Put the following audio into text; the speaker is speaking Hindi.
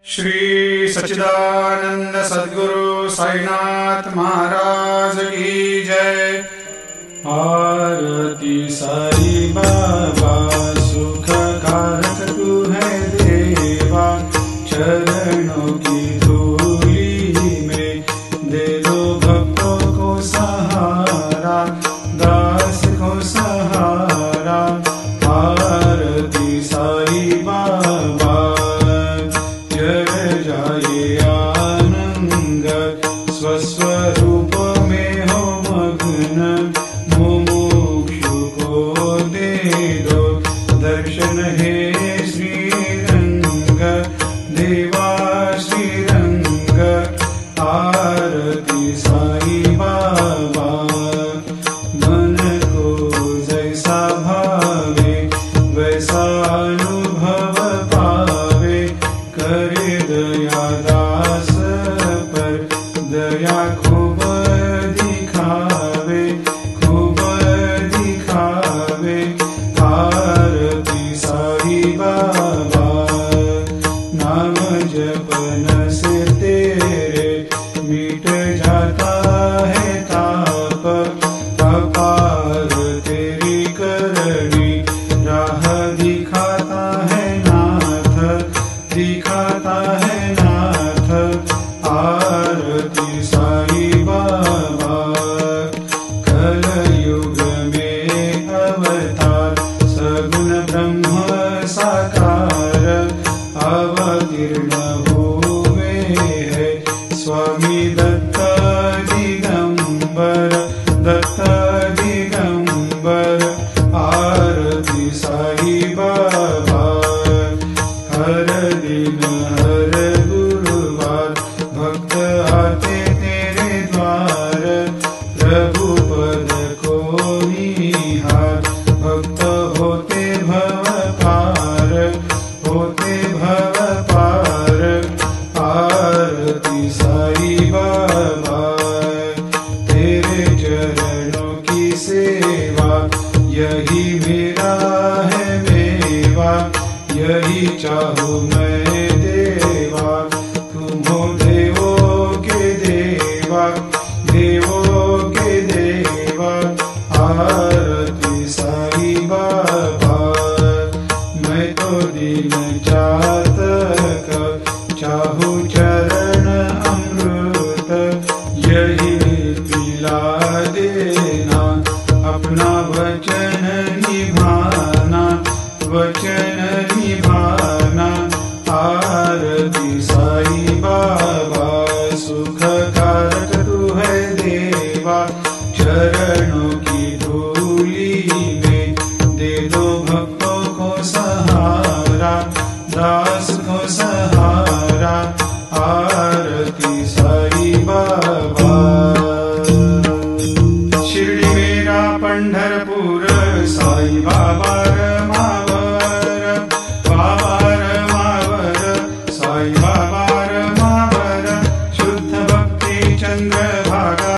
श्री सच्चिदानंद सद्गुरु साईनाथ महाराज की जय। आरती साई बाबा सुख कारक तू है देवा, चरणों की धूली में दे दो भक्तों को सहारा, दास को सहारा। आरती साई बाबा जय जाए आनंद, स्वस्वरूप में हो मग्न, मुमुक्षु को दे दो दर्शन हे श्रीरंग, देवा श्रीरंग। आरती साई बाबा मन को जैसा भावे वैसा अनुभव पावे, करे दया दास पर दया खूब दिखावे, खूब दिखावे। आरती साई बाबा नाम जपन से तेरे मिट जाता है ताप, अपार तेरी करनी राह दिखाता है नाथ, दिखाता है नाथ। आरती साई बाबा कलयुग में अवतार, सगुण ब्रह्म साकार अवतीर्ण हुए है स्वामी दत्त दिगंबर, दत्त दिगंबर। आरती साई बाबा हर दिन हर गुरुवार भक्त आते तेरे द्वार, प्रभु पद को निहार, भक्त होते भव पार, होते भव पार। आरती साई बाबा तेरे चरणों की सेवा, यही मेरा है मेवा, यही चाहूँ मैं देवा। तुम हो देवों के देवा, देवों के देवा। आरती साई बाबा मैं तो दिन चातक, चाहूँ चरण अमृत, यही पिला देना, अपना वचन निभाना, वचन निभाना। आरती साई बाबा